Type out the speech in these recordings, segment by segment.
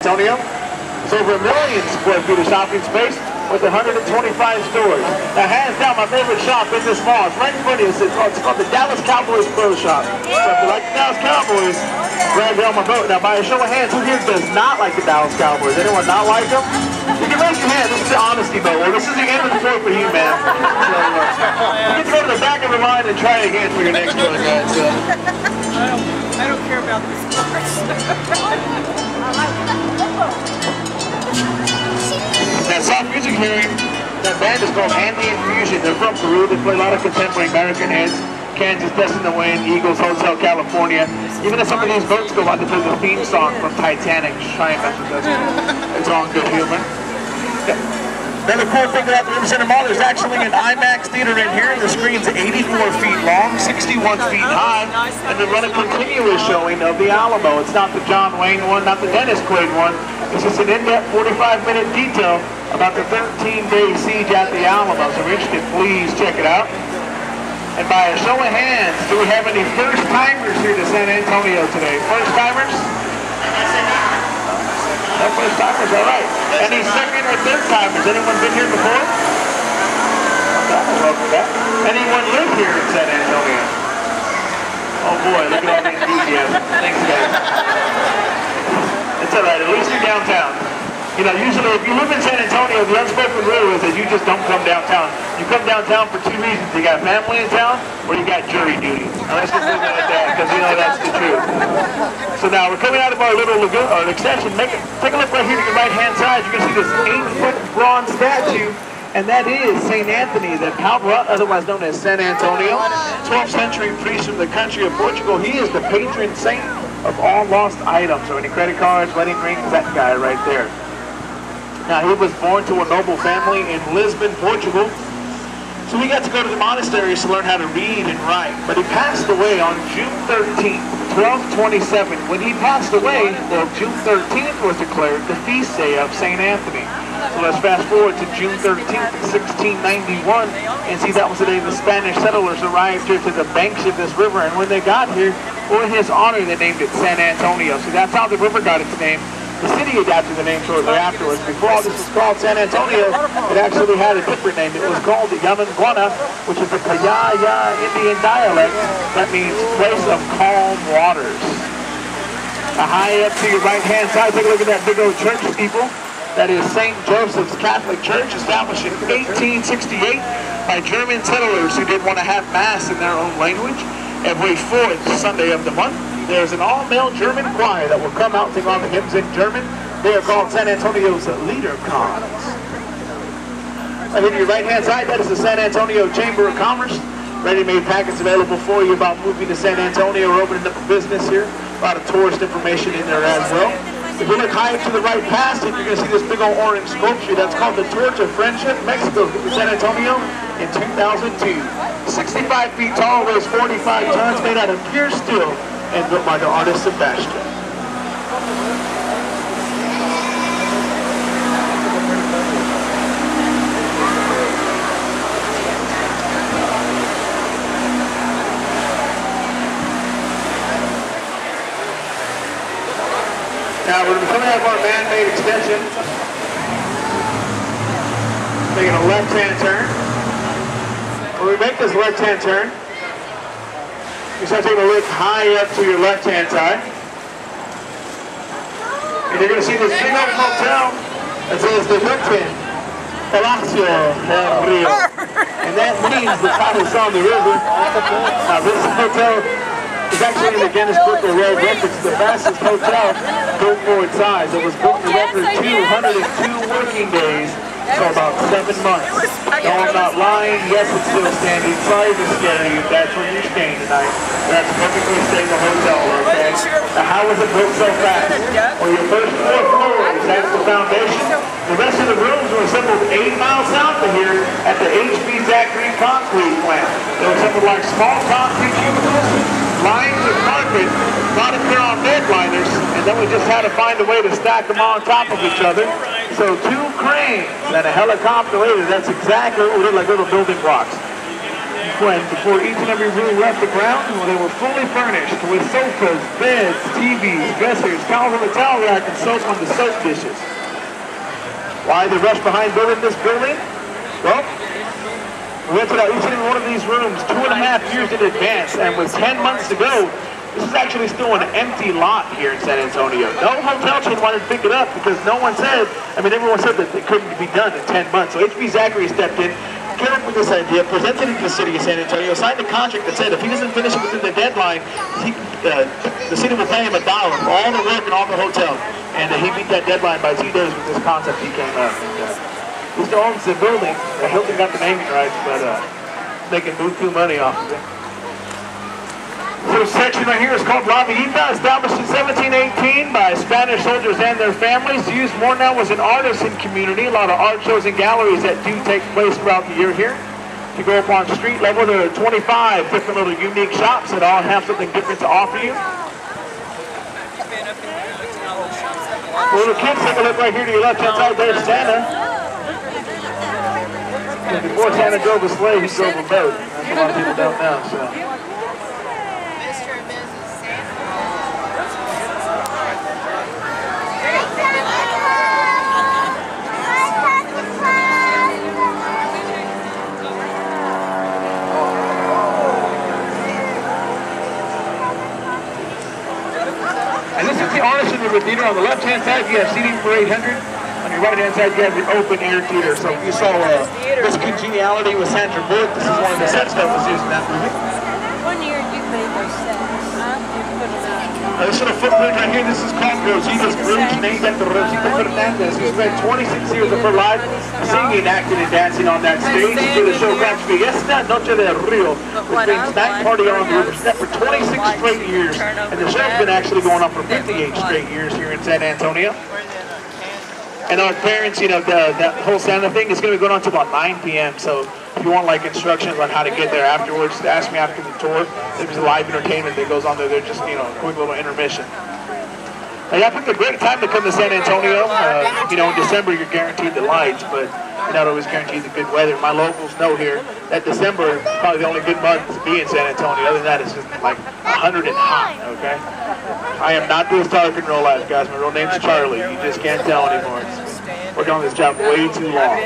Antonio. It's over 1 million square feet of shopping space with 125 stores. Now, hands down, my favorite shop in this mall. It's right in front of you. It's called the Dallas Cowboys Pro Shop. So if you like the Dallas Cowboys, grab you on my boat. Now, by a show of hands, who here does not like the Dallas Cowboys? Anyone not like them? You can raise your hand. This is the honesty vote. Well, this is the end of the tour for you, man. So, you get to go to the back of the line and try it again for your next one, guys. So. I don't care about this sports. That soft music hearing, that band is called Andean Fusion. They're from Peru. They play a lot of contemporary American hits. Kansas, Destined to Win, Eagles, Hotel California. Even if some of these boats go out to play the theme song from Titanic, Triumph, it's all in good humor. Another cool thing about the River Center Mall, there's actually an IMAX theater in here. The screen's 84 feet long, 61 feet high, and they run a continuous showing of the Alamo. It's not the John Wayne one, not the Dennis Quaid one. It's just an in-depth 45-minute detail about the 13-day siege at the Alamo. So if you're interested, please check it out. And by a show of hands, do we have any first-timers here to San Antonio today? First-timers? No first-timers, all right. Any second or third-timers? Anyone been here before? Okay, I love that. Anyone live here in San Antonio? Oh boy, look at all the enthusiasm. Thanks, guys. It's all right, at least you're downtown. You know, usually if you live in San Antonio, the unspoken rule is that you just don't come downtown. You come downtown for two reasons. You got family in town, or you got jury duty. Now let's just leave it at that, because you know that's the truth. So now we're coming out of our little lagoon, or extension. Take a look right here to your right-hand side. You can see this 8-foot bronze statue, and that is St. Anthony, the Calvert, otherwise known as San Antonio, 12th century priest from the country of Portugal. He is the patron saint of all lost items. So any credit cards, wedding rings, that guy right there. Now, he was born to a noble family in Lisbon, Portugal. So he got to go to the monasteries to learn how to read and write. But he passed away on June 13th, 1227. When he passed away, well, June 13th was declared the feast day of St. Anthony. So let's fast forward to June 13th, 1691, and see that was the day the Spanish settlers arrived here to the banks of this river. And when they got here, well, in his honor, they named it San Antonio. So that's how the river got its name. The city adapted the name shortly afterwards. Before all this was called San Antonio, it actually had a different name. It was called the Yamanguana, which is a Payaya Indian dialect that means place of calm waters. High up to your right-hand side, take a look at that big old church, people. That is St. Joseph's Catholic Church, established in 1868 by German settlers who didn't want to have Mass in their own language. Every fourth Sunday of the month, there's an all-male German choir that will come out and sing all the hymns in German. They are called San Antonio's Liederkons. Right here to your right-hand side, that is the San Antonio Chamber of Commerce. Ready-made packets available for you about moving to San Antonio or opening up a business here. A lot of tourist information in there as well. If you look high to the right past it, you're going to see this big old orange sculpture. That's called the Torch of Friendship. Mexico came to San Antonio in 2002. 65 feet tall, weighs 45 tons, made out of pure steel, and built by the artist Sebastian. Now we're coming out of our man-made extension, making a left-hand turn. When we make this left-hand turn, you start taking a look high up to your left-hand side. And you're going to see this big old hotel that says the Hilton Palacio del Rio. And that means the cottage on the river. Now this hotel is actually in the Guinness Book of World Records, the fastest hotel built for its size. It was built in record 202 working days. So about 7 months. No, I'm not lying. Yes, it's still standing. Sorry to scare you. That's where you're staying tonight. That's perfectly stable hotel, okay? Now, how was it built so fast? Well, your first 4 floors, that's the foundation. The rest of the rooms were assembled 8 miles south of here at the HB Zachary concrete plant. They were assembled like small concrete cubicles, lined with carpet, not if they're on bed liners, and then we just had to find a way to stack them on top of each other. So 2 cranes and a helicopter later, that's exactly what we did, like little building blocks. when before each and every room left the ground, well, they were fully furnished with sofas, beds, TVs, dressers, towels on the towel rack, and soap on the soap dishes. Why the rush behind building this building? Well, we rented out each and every one of these rooms 2.5 years in advance, and with 10 months to go, this is actually still an empty lot here in San Antonio. No hotel chain wanted to pick it up because no one said, everyone said that it couldn't be done in 10 months. So HB Zachary stepped in, came up with this idea, presented it to the city of San Antonio, signed a contract that said if he doesn't finish it within the deadline, the city will pay him $1 for all the work and all the hotel. And he beat that deadline by 2 days with this concept he came up. He still owns the building. Hilton got the naming rights, but they can buku money off of it. This section right here is called La Villita, established in 1718 by Spanish soldiers and their families. Used more now as an artisan community. A lot of art shows and galleries that do take place throughout the year here. If you go up on street level, there are 25 different little unique shops that all have something different to offer you. Little kids, take a look right here to your left-hand side. There's Santa. And before Santa drove a sleigh, he drove a boat. That's a lot of people don't know. So. And this is the Artisan River Theater. On the left-hand side, you have seating for 800. On your right-hand side, you have the open-air theater. So if you saw this Congeniality with Sandra Bullock, this is one of the sets that was used in that movie. One year you made those sets, huh? You put it out. This little footprint right here, this is called Rosita's Bridge, named after Rosita Fernandez, who spent 26 years of her life singing, acting, and dancing on that stage for the show called Fiesta Noche del Rio, which means night party on the river. That for 26 straight years, and the show's been actually going on for 58 straight years here in San Antonio. And our parents, that whole Santa thing is going to be going on until about 9 p.m. So if you want instructions on how to get there afterwards, ask me after the tour. There's live entertainment that goes on there. They're just, a quick little intermission. Now, I picked a great time to come to San Antonio. In December you're guaranteed the lights, but you're not always guaranteed the good weather. My locals know here that December is probably the only good month to be in San Antonio. Other than that, it's just like 100 and hot, okay? I am not this dark in real life, guys. My real name's Charlie. You just can't tell anymore. We're doing this job way too long.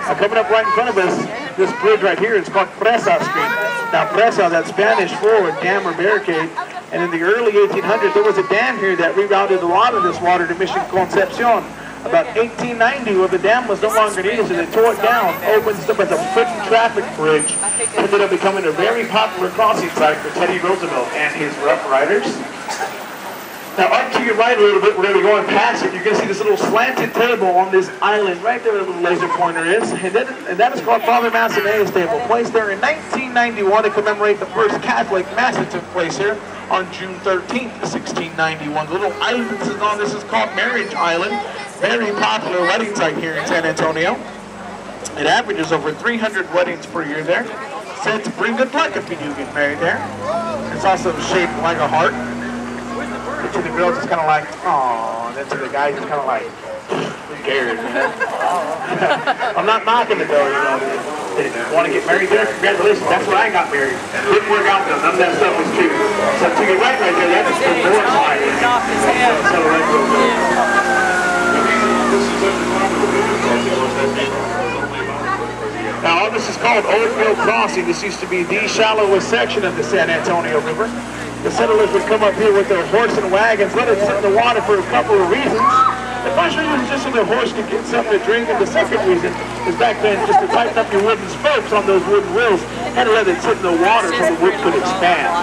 Now, coming up right in front of us, this bridge right here is called Presa Street. Now, Presa, that's Spanish for dam or barricade. And in the early 1800s, there was a dam here that rerouted a lot of this water to Mission Concepcion. About 1890, where the dam was no longer needed, so they tore it down, opened it up as a foot traffic bridge, ended up becoming a very popular crossing site for Teddy Roosevelt and his Rough Riders. Now, up to your right a little bit, we're going to be going past it. You're going to see this little slanted table on this island right there where the little laser pointer is. And that is called Father Massanea's table, placed there in 1991 to commemorate the first Catholic Mass that took place here on June 13th, 1691. The little island this is on, this is called Marriage Island. Very popular wedding site here in San Antonio. It averages over 300 weddings per year there. Said to bring good luck if you do get married there. It's also shaped like a heart. To the girls, it's kind of like, oh, and then to the guys, it's kind of like, who cares, I'm not knocking the door, Want to get married there? Congratulations, that's where I got married. Didn't work out though, none of that stuff was true. So to your right there, that is the door side. Now, all this is called Old Mill Crossing. This used to be the shallowest section of the San Antonio River. The settlers would come up here with their horse and wagons, let it sit in the water for a couple of reasons. The first reason is just so the horse could get something to drink, and the second reason is back then just to tighten up your wooden spokes on those wooden wheels, had to let it sit in the water so the wood could expand.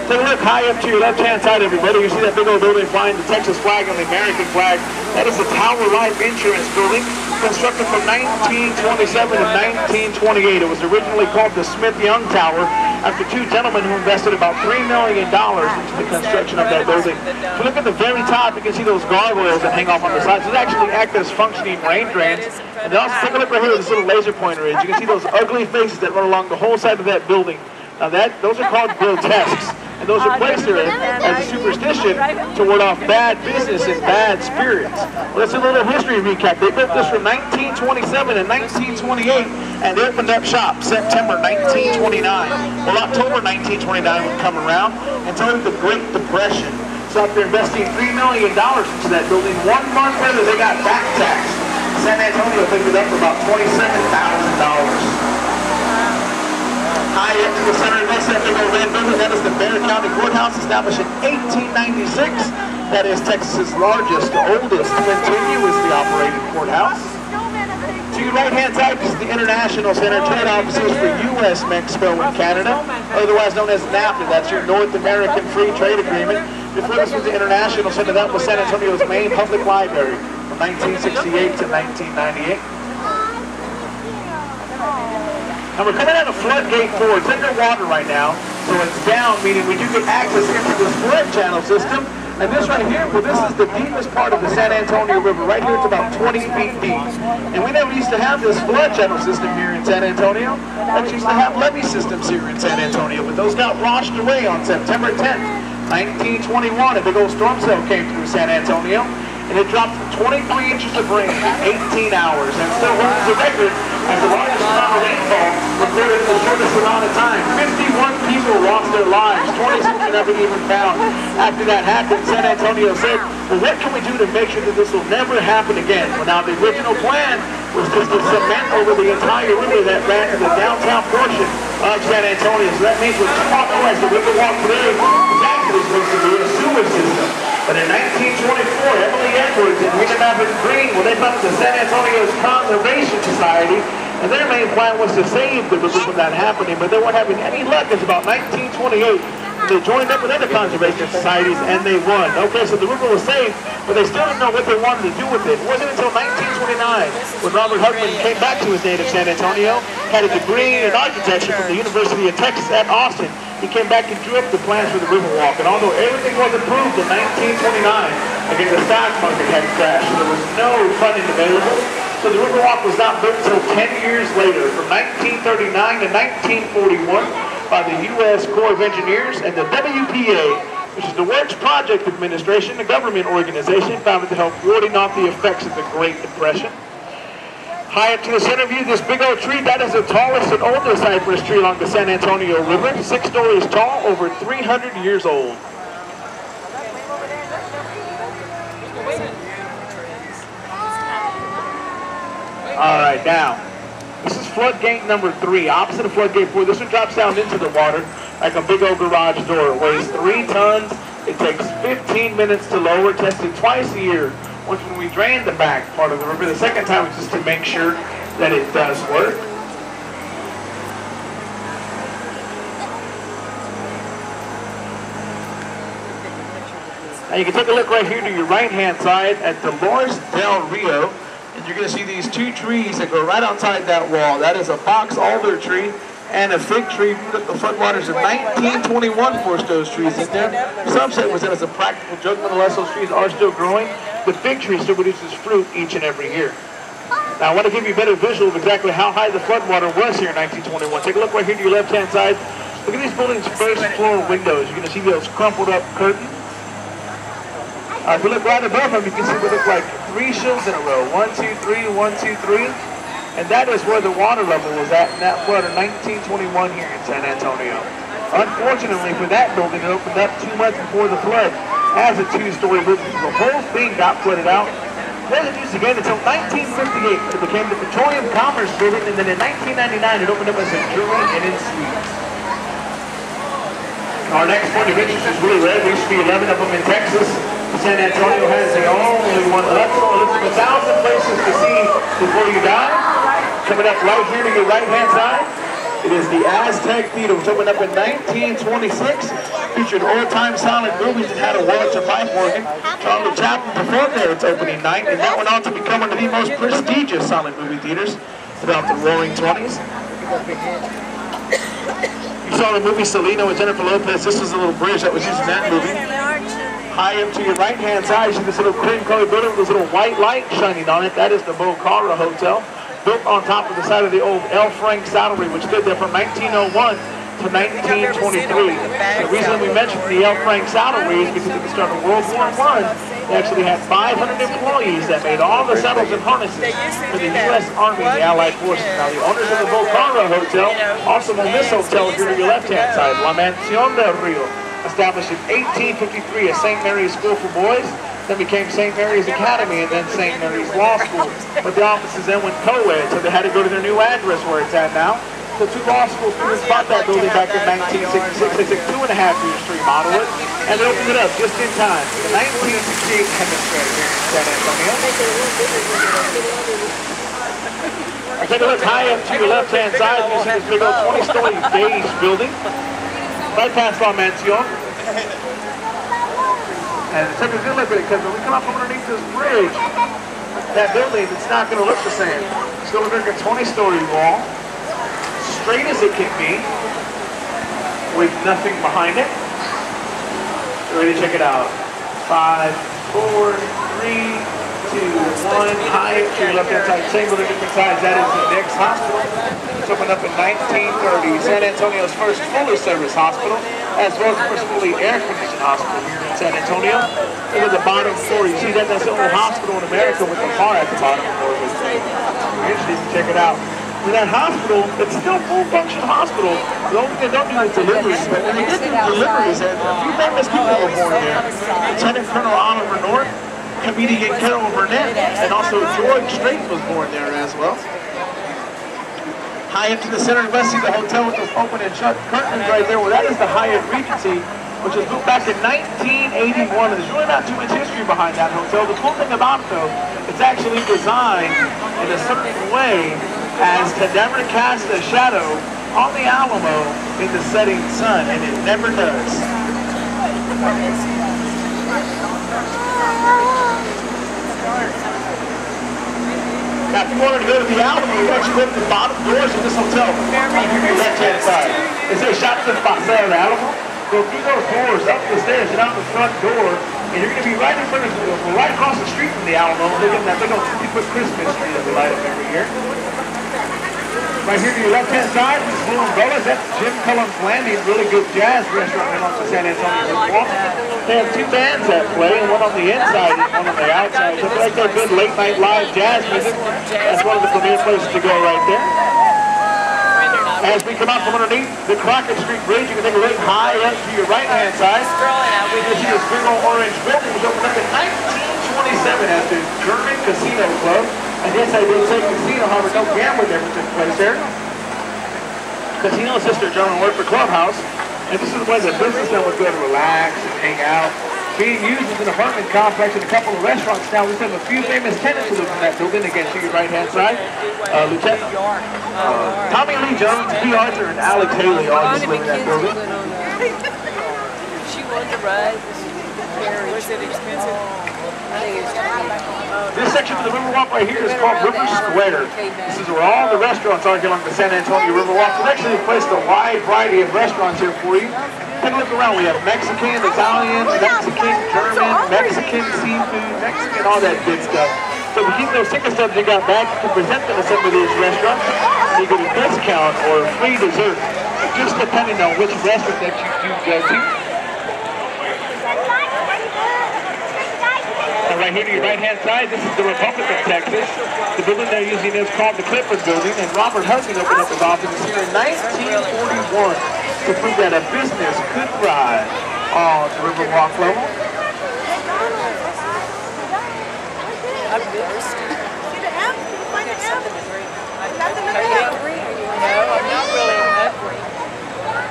Take a look high up to your left-hand side, everybody. You see that big old building flying the Texas flag and the American flag. That is the Tower Life Insurance Building, constructed from 1927 to 1928. It was originally called the Smith-Young Tower, after two gentlemen who invested about $3 million into the construction of that building. If you look at the very top, you can see those gargoyles that hang off on the sides. Those actually act as functioning rain drains. And then also take a look right here where this little laser pointer is. You can see those ugly faces that run along the whole side of that building. Now those are called grotesques. And those are placed there as a superstition to ward off bad business and bad spirits. Well, that's a little history recap. They built this from 1927 and 1928, and they opened up shop September 1929. Well, October 1929 would come around and tell the Great Depression. So after investing $3 million into that building, 1 month later they got back taxed. San Antonio picked it up for about $27,000. High up to the center of this, that big old red building, that is the Bexar County Courthouse, established in 1896. That is Texas's largest, oldest, continuously operated courthouse. To your right-hand side is the International Center, trade offices for U.S., Mexico, and Canada, otherwise known as NAFTA. That's your North American Free Trade Agreement. Before this was the International Center, that was San Antonio's main public library from 1968 to 1998. And we're coming out of Floodgate 4. It's underwater right now, so it's down, meaning we do get access into this flood channel system. And this right here, well, this is the deepest part of the San Antonio River. Right here, it's about 20 feet deep. And we never used to have this flood channel system here in San Antonio. We used to have levee systems here in San Antonio, but those got washed away on September 10th, 1921. A big old storm cell came through San Antonio, and it dropped 23 inches of rain in 18 hours, and still holds the record as the largest amount of rainfall recorded in the shortest amount of time. 51 people lost their lives, 26 were never even found. After that happened, San Antonio said, well, what can we do to make sure that this will never happen again? Well, now the original plan was just to cement over the entire river that ran to the downtown portion of San Antonio. So that means we're 2 miles west. The Riverwalk today is actually supposed to be a sewer system. But in 1924, Emily Edwards and William Abbott Green, well, they founded the San Antonio's Conservation Society, and their main plan was to save the river from that happening, but they weren't having any luck. It's about 1928, and they joined up with other conservation societies, and they won. Okay, so the river was saved, but they still didn't know what they wanted to do with it. It wasn't until 1929 when Robert Hutman came back to his native San Antonio, had a degree in architecture from the University of Texas at Austin. He came back and drew up the plans for the Riverwalk, and although everything was approved in 1929, again, the stock market had crashed, so there was no funding available. So the Riverwalk was not built until 10 years later, from 1939 to 1941, by the U.S. Corps of Engineers and the WPA, which is the Works Project Administration, a government organization founded to help warding off the effects of the Great Depression. High up to the center view, this big old tree, that is the tallest and oldest cypress tree along the San Antonio River, 6 stories tall, over 300 years old. All right, now, this is floodgate number 3, opposite of floodgate 4. This one drops down into the water like a big old garage door. It weighs 3 tons. It takes 15 minutes to lower, tested twice a year. Once when we drain the back part of the river, the second time is just to make sure that it does work. Now you can take a look right here to your right-hand side at Dolores del Rio, and you're going to see these 2 trees that go right outside that wall. That is a box alder tree and a fig tree. The floodwaters of 1921 forced those trees in there. Some say it was as a practical joke, nonetheless those trees are still growing. The fig tree still produces fruit each and every year. Now I want to give you a better visual of exactly how high the floodwater was here in 1921. Take a look right here to your left-hand side. Look at these buildings' first floor windows. You're going to see those crumpled up curtains. If you look right above them, you can see what look like 3 shields in a row. 1, 2, 3, 1, 2, 3. And that is where the water level was at in that flood in 1921 here in San Antonio. Unfortunately for that building, it opened up 2 months before the flood as a 2-story building. The whole thing got flooded out. It wasn't used again until 1958. It became the Petroleum Commerce Building, and then in 1999 it opened up as a jewelry and in suites. Our next point of interest is really rare. There used to be 11 of them in Texas. San Antonio has the only one left. So there's 1,000 places to see before you die. Coming up right here to your right-hand side, it is the Aztec Theater, which opened up in 1926. Featured old-time silent movies and had a Walter Pipe organ. Charlie Chaplin performed there its opening night, and that went on to become one of the most prestigious silent movie theaters throughout the Roaring 20s. You saw the movie Selena with Jennifer Lopez. This is a little bridge that was used in that movie. High up to your right-hand side, you see this little cream-colored building with this little white light shining on it. That is the Bocara Hotel, built on top of the side of the old L. Frank Saddlery, which stood there from 1901 to 1923. The reason we mentioned the L. Frank saddlery is because at the start of World War I, they actually had 500 employees that made all the saddles and harnesses for the U.S. Army and the Allied forces. Now, the owners of the Volcara Hotel also own this hotel here to your left-hand side, La Mansión del Rio, established in 1853 as St. Mary's School for Boys, then became St. Mary's Academy, and then St. Mary's Law School. But the offices then went co-ed, so they had to go to their new address where it's at now. The two law school students bought that building back in 1966. They took 2.5 years to remodel it, and they opened it up just in time for the 1968 demonstrator here in San Antonio. Take a look high up to your left-hand side. You see this big old 20-story beige building, right past La Mansión. And take a good look at it, because when we come up underneath this bridge, that building, it's not going to look the same. It's going to look like a 20-story wall, straight as it can be, with nothing behind it. Ready to check it out. 5, 4, 3, 2, 1. High to your left-hand side. Same building, different sides. That is the next hospital. It's opened up in 1930. San Antonio's first fully service hospital, as well as the first fully air-conditioned hospital here in San Antonio. Look at the bottom floor. You see that? That's the only hospital in America with a bar at the bottom floor. If you're interested, you can check it out. With that hospital, it's still a full-function hospital. The only thing they don't do is deliveries. But when they did do deliveries, a few famous people were born there. Lieutenant Colonel Oliver North, comedian Carol Burnett, and also George Strait was born there as well. High up to the center, let's see the hotel with those open and shut curtains right there. Well, that is the Hyatt Regency, which was built back in 1981, and there's really not too much history behind that hotel. The cool thing about it, though, it's actually designed in a certain way as to never cast a shadow on the Alamo in the setting sun, and it never does. Now, if you wanted to go to the Alamo, you actually go to the bottom doors of this hotel on your left-hand side. Is there a shot to the Paseo de Alamo? Go through those doors, up the stairs, and out the front door, and you're going to be right in front of the, right across the street from the Alamo. Look at that big old 50-foot Christmas tree that we light up every year. Right here to your left-hand side, this Blue Umbrellas, that's Jim Cullum's Landing, really good jazz restaurant here on the San Antonio Riverwalk. They have 2 bands that play, and one on the inside and one on the outside. So if you like that good late-night live jazz music, that's one of the premier places to go right there. As we come out from underneath the Crockett Street Bridge, you can take a look high up to your right-hand side. You can see this big old orange building was opened up in 1927 as the German Casino Club. And yes, I did say casino, however, no gambling ever took place there. Casino is just a German word for clubhouse. And this is the way the businessmen would go to relax and hang out. Being used as an apartment complex and a couple of restaurants now. We have a few famous tenants who live in that building, again to your right-hand side. Lieutenant Tommy Lee Jones, B. Arthur, and Alex Haley all just live in that building. She wanted to ride. Was it expensive? This section of the Riverwalk right here is called River Square. This is where all the restaurants are here along the San Antonio Riverwalk. We've actually placed a wide variety of restaurants here for you. Take a look around. We have Mexican, Italian, Mexican, German, Mexican, seafood, Mexican, all that good stuff. So if you keep those ticket stubs you got back, you can present them to some of these restaurants, and you get a discount or a free dessert, just depending on which restaurant that you do go to. Right here to your right-hand side, this is the Republic of Texas. The building they're using is called the Clifford Building, and Robert Hudson opened up his office here in 1941 to prove that a business could thrive on the Riverwalk level. I've never seen it. See the M? Can you find the M? Are you hungry? No, I'm not really hungry.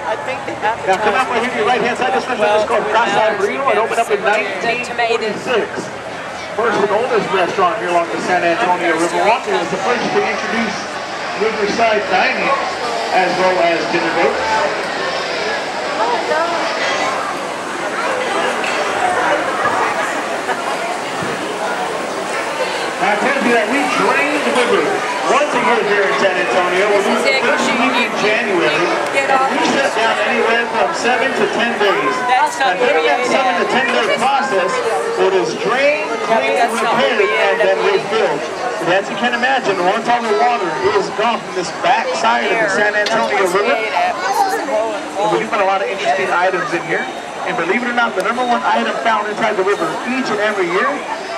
I think the appetizer. Now come out right here to your right-hand side. This restaurant is called Casa Brino. It opened up in 1946. First and oldest restaurant here along the San Antonio Riverwalk. It was the first to introduce riverside dining as well as dinner boats. I told you that we drain the river once a year here in San Antonio. We'll do the first week in January. We shut down anywhere from 7 to 10 days. Now during that 7 to 10 day process, it is drained, cleaned, repaired, and then refilled. And as you can imagine, once all the water is gone from this back side of the San Antonio River, And we do find a lot of interesting items in here. And believe it or not, the #1 item found inside the river each and every year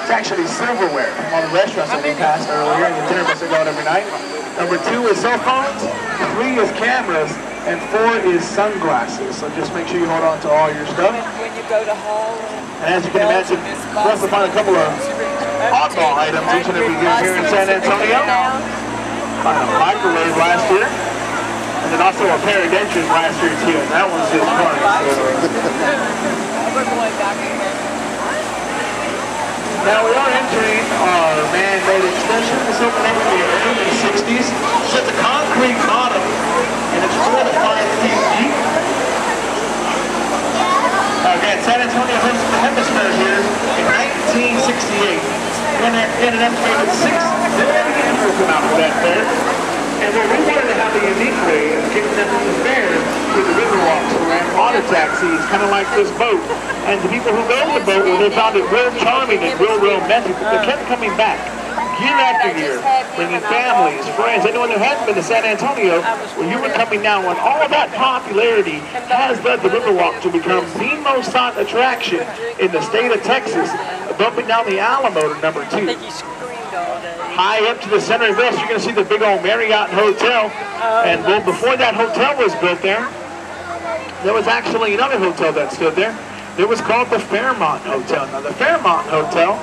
is actually silverware from all the restaurants that we passed earlier and the dinner must have gone every night. #2 is cell phones, 3 is cameras, and 4 is sunglasses. So just make sure you hold on to all your stuff. When you go to Hall. And as you can imagine, we also find a couple of oddball items each and every year here in San Antonio. Found a microwave last year. And then also a pair of dentures last year too, and that one's just funny. Now we are entering our man-made extension. This opened up in the early 60s. It's a concrete bottom, and it's 4 to 5 feet deep. Again, San Antonio hosted the Hemisphere here in 1968. When they had an estimated 6 million people come out for that fair. And what we wanted to have a unique way of getting them to the fair through the Riverwalk. So we ran water taxis, kind of like this boat. And the people who go on the boat, well, they found it real charming and real romantic. They kept coming back year after year, bringing families, friends, anyone who hadn't been to San Antonio, well, you were coming down when all of that popularity has led the Riverwalk to become the most sought attraction in the state of Texas, bumping down the Alamo to #2. High up to the center of this, you're going to see the big old Marriott Hotel. And well, before that hotel was built there was actually another hotel that stood there. It was called the Fairmont Hotel. Now, the Fairmont Hotel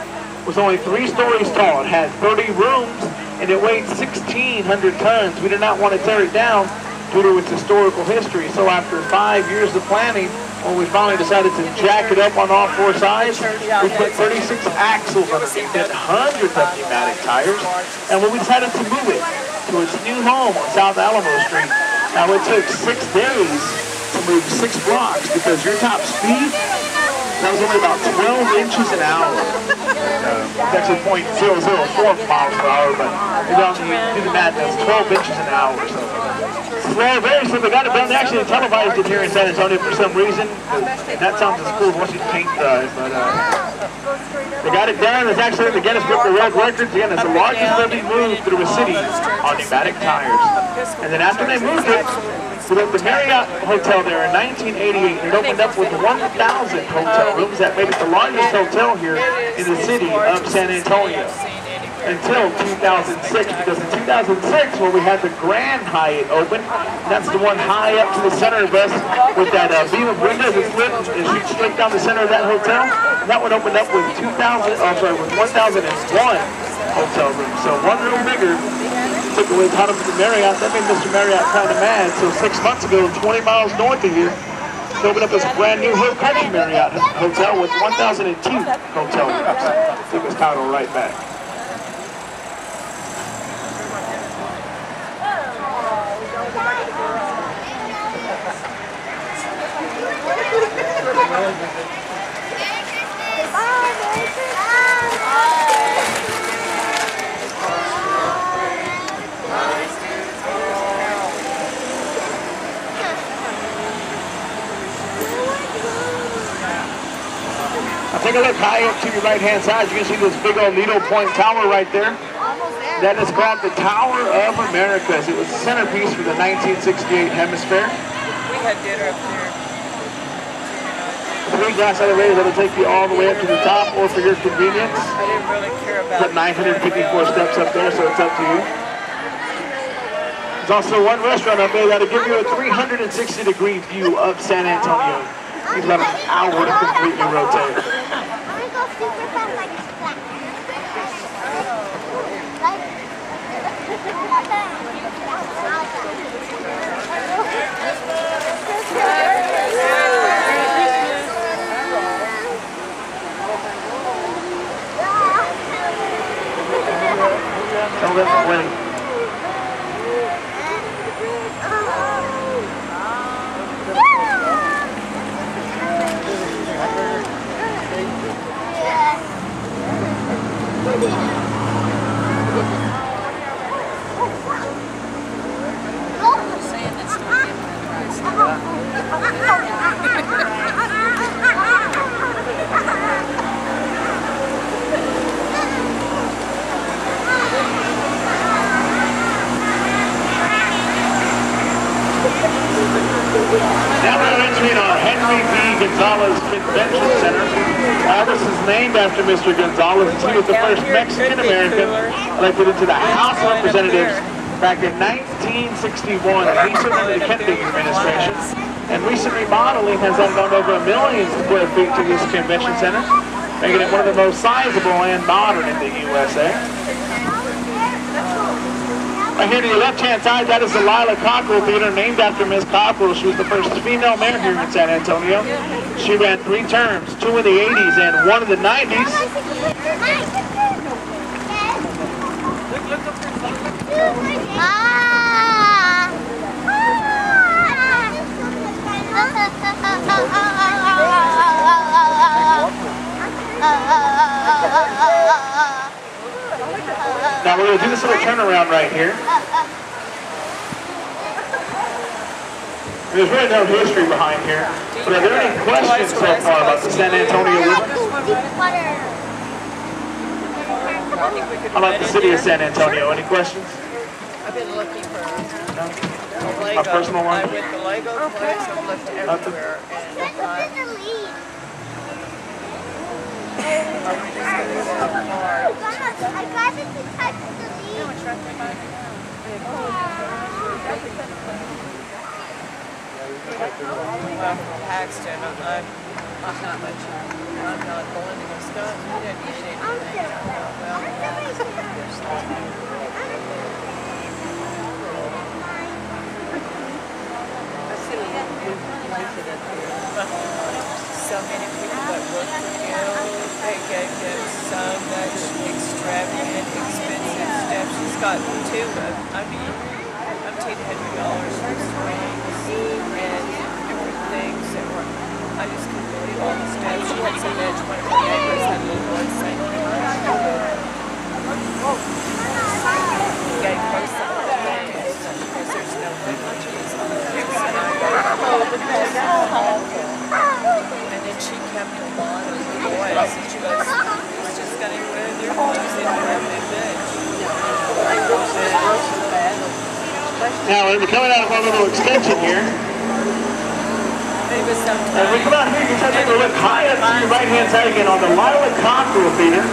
was only 3 stories tall. It had 30 rooms, and it weighed 1,600 tons. We did not want to tear it down due to its historical history. So after 5 years of planning, when we finally decided to jack it up on all 4 sides, we put 36 axles underneath it, hundreds of pneumatic tires, and when we decided to move it to its new home on South Alamo Street, now it took 6 days to move 6 blocks because your top speed, that was only about 12 inches an hour. It's actually 0.004 miles per hour, but you do the math, that's 12 inches an hour. Well, very simple. They got it done. They actually televised it here in San Antonio for some reason. And that sounds as cool as watching paint dry, but they got it done. It's actually in the Guinness Book of World Records. Again, it's the largest living move through a city on pneumatic tires. And then after they moved it, we built the Marriott Hotel there in 1988. It opened up with 1,000 hotel rooms. That made it the largest hotel here in the city of San Antonio. Until 2006, because in 2006, when we had the Grand Hyatt open, that's the one high up to the center of us with that beam of windows that's lit and shoots straight down the center of that hotel. And that one opened up with 1,001 hotel rooms. So 1 room bigger. Took away the bottom of the Marriott. That made Mr. Marriott kind of mad. So 6 months ago, 20 miles north of here, they opened up this brand new Hill Country Marriott Hotel with 1,002 hotel rooms. Took his title right back. Now take a look high up to your right-hand side. You can see this big old Needle Point Tower right there. That is called the Tower of Americas. It was the centerpiece for the 1968 Hemisphere. We had dinner up there. 3 glass elevators that'll take you all the way up to the top, or for your convenience. I didn't really care about Put 954 steps up there, so it's up to you. There's also one restaurant up there that'll give you a 360-degree view of San Antonio. It's about an hour to completely rotate. Don't let them win. Gonzalez Convention Center. This is named after Mr. Gonzalez. He was the first Mexican-American elected into the House of Representatives back in 1961. He served under the Kennedy administration. And recent remodeling has done over 1 million square feet to this convention center, making it one of the most sizable and modern in the USA. Right here to your left-hand side, that is the Lila Cockrell Theater, named after Miss Cockrell. She was the first female mayor here in San Antonio. She ran 3 terms, 2 in the 80s and 1 in the 90s. Now we're going to do this little turnaround right here. There's really no history behind here. But are there any questions so far about the San Antonio River? How about the city of San Antonio? Any questions? I've been looking for a Lego. A personal one? I went to Lego place, I've looked everywhere. I got it to touch the leaf. Well, from Paxton, I'm not much. I'm not going to go stuff. You didn't need anything. So many people that work for you, they gave them so much extravagant, expensive stuff. She's got 2 of, I mean, $1,800 for swings and different things that were, I just couldn't believe all the stuff. She had so much, one of the neighbors had a little boy saying, gave her some of the things because there's no cheese on the chips. And then she kept a lot of the boys and she goes, it's just going to wear their clothes in perfect good. Now we're coming out of our little extension here. As we come out here, you can take a look high up to your right-hand side again on the Lila Cockrell Theater.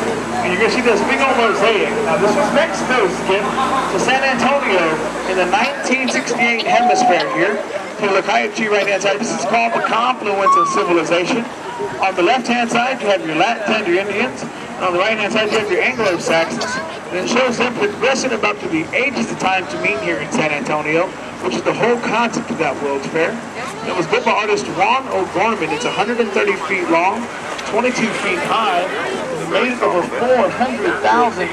And you're going to see this big old mosaic. Now this was Mexico's gift to San Antonio in the 1968 hemisphere here. If you look high up to your right-hand side, this is called the confluence of civilization. On the left-hand side, you have your Latin, your Indians. And on the right-hand side, you have your Anglo-Saxons. And it shows them progressing about to the ages of time to meet here in San Antonio, which is the whole concept of that World's Fair. It was built by artist Ron O'Gorman. It's 130 feet long, 22 feet high, and made up of 400,000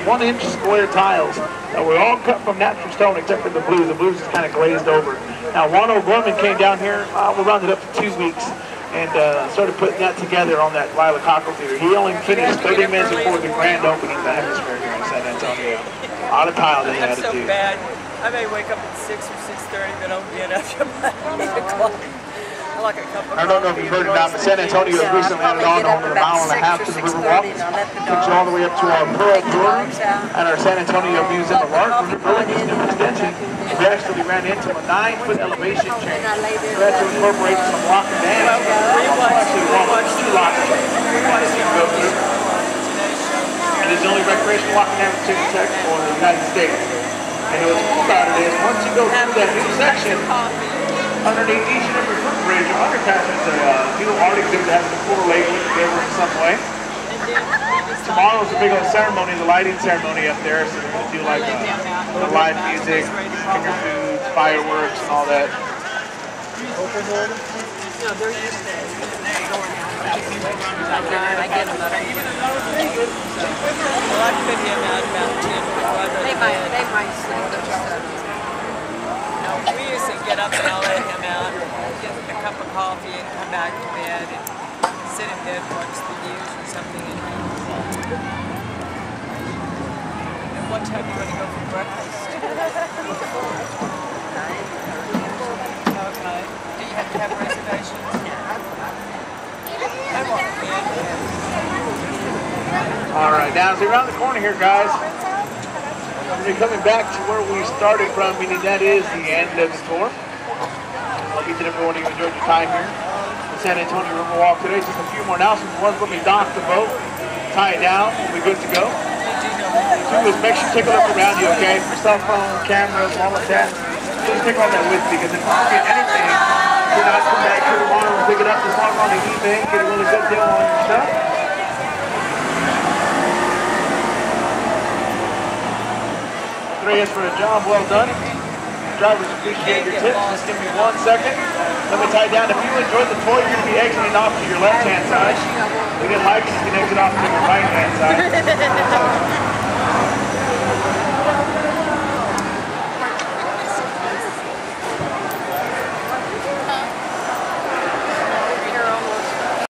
1-inch square tiles that were all cut from natural stone except for the blues. The blues is kind of glazed over. Now, Ron O'Gorman came down here, we rounded up for 2 weeks, and started putting that together on that Lila Cockrell Theater. He only finished 30 minutes before the grand opening of the hemisphere here in San Antonio. A lot of tile that he had to do. So bad. I may wake up at 6 or 6:30, but I'll be up about 8 o'clock. I like a cup of coffee. I don't know if you've heard about it, but San Antonio has recently added on over a mile and a half to the Riverwalk. Takes you all the way up to our Pearl Brewery and our San Antonio Museum of Art. When you're building this new extension, we actually ran into a 9-foot elevation change. So that's to incorporate some lock and dams. Actually, two locks you can go through. And it's the only recreational lock and dam in Tech or the United States. And what's cool about it is, once you go through that new section, underneath each and every footbridge or underpass is a new art exhibit that has to correlate with the river in some way. Tomorrow's a big old ceremony, the lighting ceremony up there, so they're going to do like the live music, finger foods, fireworks, and all that. No, they're used to it. I get them. Well, I put him out about 10. They might sleep. No, we used to get up and I'll let him out, get a cup of coffee and come back to bed and sit in bed, watch the news or something. And what time do you want to go for breakfast? Okay. Do you have to have reservations? All right, now as we round the corner here, guys, we're coming back to where we started from, meaning that is the end of the tour. Hope each and every one of you enjoyed your time here. the San Antonio Riverwalk today. Just a few more announcements. One's going to be dock the boat, tie it down, we'll be good to go. Two is make sure you take a look around you, okay? Your cell phone, cameras, all of that. Please take all that with you, because if you forget anything, do not come back here tomorrow and pick it up. Just log on to eBay, get a really good deal on your stuff. Andreas for a job well done. Drivers appreciate your tips. Just give me 1 second. Let me tie down. If you enjoyed the tour, you're going to be exiting off to your left-hand side. We did hikes, you can exit off to your right-hand side.